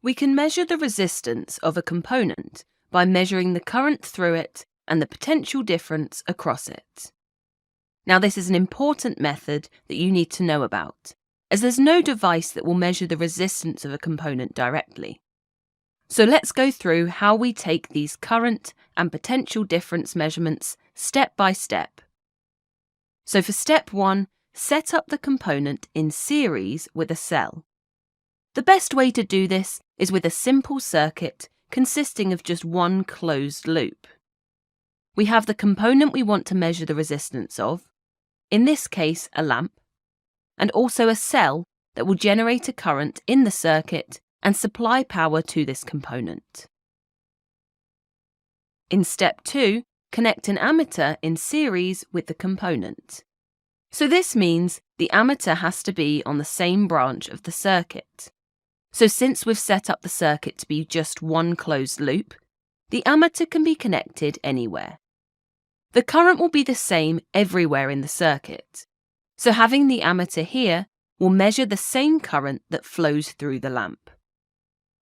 We can measure the resistance of a component by measuring the current through it and the potential difference across it. Now, this is an important method that you need to know about, as there's no device that will measure the resistance of a component directly. So let's go through how we take these current and potential difference measurements step by step. So for step 1, set up the component in series with a cell. The best way to do this is with a simple circuit consisting of just one closed loop. We have the component we want to measure the resistance of, in this case a lamp, and also a cell that will generate a current in the circuit and supply power to this component. In step 2, connect an ammeter in series with the component. So this means the ammeter has to be on the same branch of the circuit. So since we've set up the circuit to be just one closed loop, the ammeter can be connected anywhere. The current will be the same everywhere in the circuit. So having the ammeter here will measure the same current that flows through the lamp.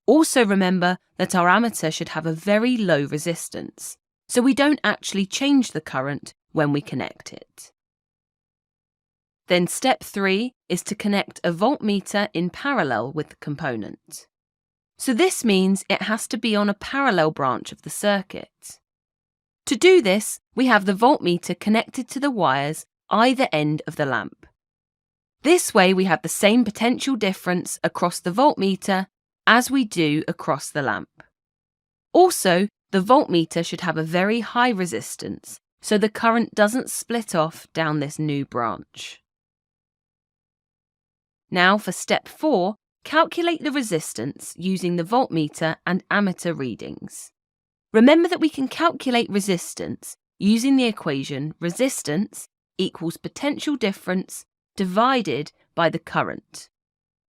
Also remember that our ammeter should have a very low resistance, so we don't actually change the current when we connect it. Then step 3 is to connect a voltmeter in parallel with the component. So this means it has to be on a parallel branch of the circuit. To do this, we have the voltmeter connected to the wires either end of the lamp. This way we have the same potential difference across the voltmeter as we do across the lamp. Also, the voltmeter should have a very high resistance, so the current doesn't split off down this new branch. Now for step 4, calculate the resistance using the voltmeter and ammeter readings. Remember that we can calculate resistance using the equation resistance equals potential difference divided by the current.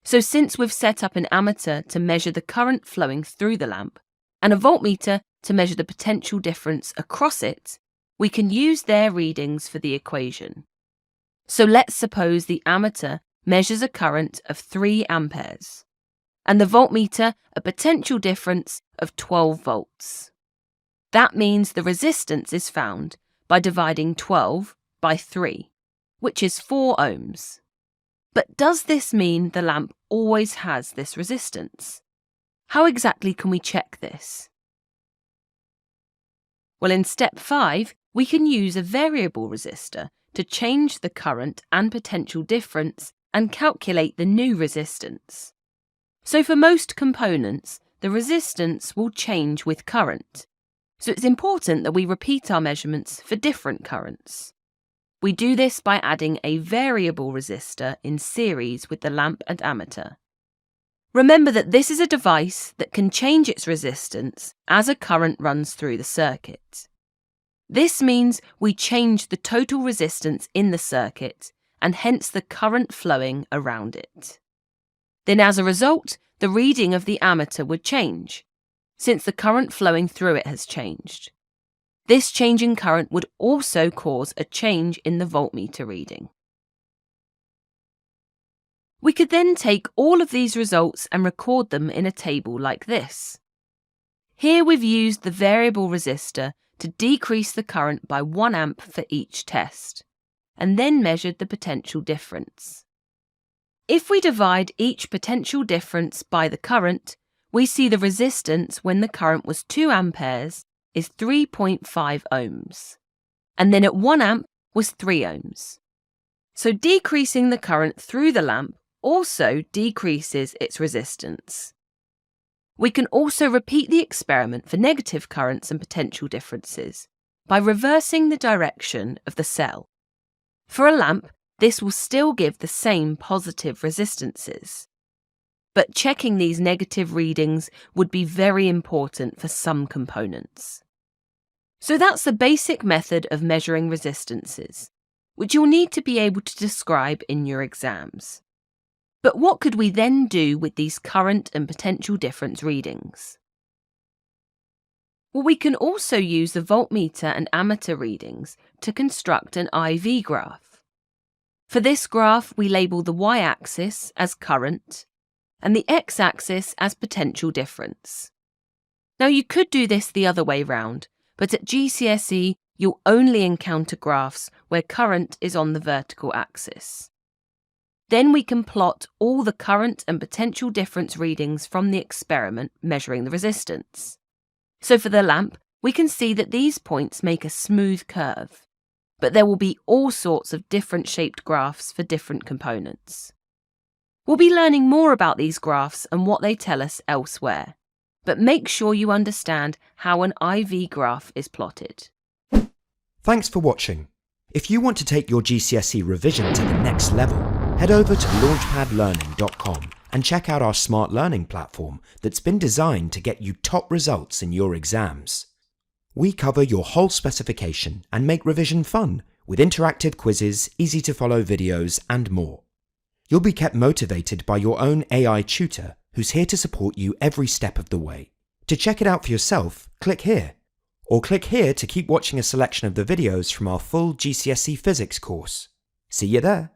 So since we've set up an ammeter to measure the current flowing through the lamp and a voltmeter to measure the potential difference across it, we can use their readings for the equation. So let's suppose the ammeter measures a current of 3 amperes and the voltmeter a potential difference of 12 volts. That means the resistance is found by dividing 12 by 3, which is 4 ohms. But does this mean the lamp always has this resistance? How exactly can we check this? Well, in step 5, we can use a variable resistor to change the current and potential difference and calculate the new resistance. So for most components, the resistance will change with current. So it's important that we repeat our measurements for different currents. We do this by adding a variable resistor in series with the lamp and ammeter. Remember that this is a device that can change its resistance as a current runs through the circuit. This means we change the total resistance in the circuit and hence the current flowing around it. Then as a result, the reading of the ammeter would change, since the current flowing through it has changed. This change in current would also cause a change in the voltmeter reading. We could then take all of these results and record them in a table like this. Here we've used the variable resistor to decrease the current by 1 amp for each test, and then measured the potential difference. If we divide each potential difference by the current, we see the resistance when the current was 2 amperes is 3.5 ohms, and then at 1 amp was 3 ohms. So decreasing the current through the lamp also decreases its resistance. We can also repeat the experiment for negative currents and potential differences by reversing the direction of the cell. For a lamp, this will still give the same positive resistances. But checking these negative readings would be very important for some components. So that's the basic method of measuring resistances, which you'll need to be able to describe in your exams. But what could we then do with these current and potential difference readings? Well, we can also use the voltmeter and ammeter readings to construct an IV graph. For this graph, we label the y-axis as current and the x-axis as potential difference. Now you could do this the other way round, but at GCSE you'll only encounter graphs where current is on the vertical axis. Then we can plot all the current and potential difference readings from the experiment measuring the resistance. So for the lamp, we can see that these points make a smooth curve, but there will be all sorts of different shaped graphs for different components. We'll be learning more about these graphs and what they tell us elsewhere, but make sure you understand how an IV graph is plotted. Thanks for watching. If you want to take your GCSE revision to the next level, head over to launchpadlearning.com and check out our smart learning platform that's been designed to get you top results in your exams. We cover your whole specification and make revision fun with interactive quizzes, easy to follow videos and more. You'll be kept motivated by your own AI tutor who's here to support you every step of the way. To check it out for yourself, click here. Or click here to keep watching a selection of the videos from our full GCSE Physics course. See you there!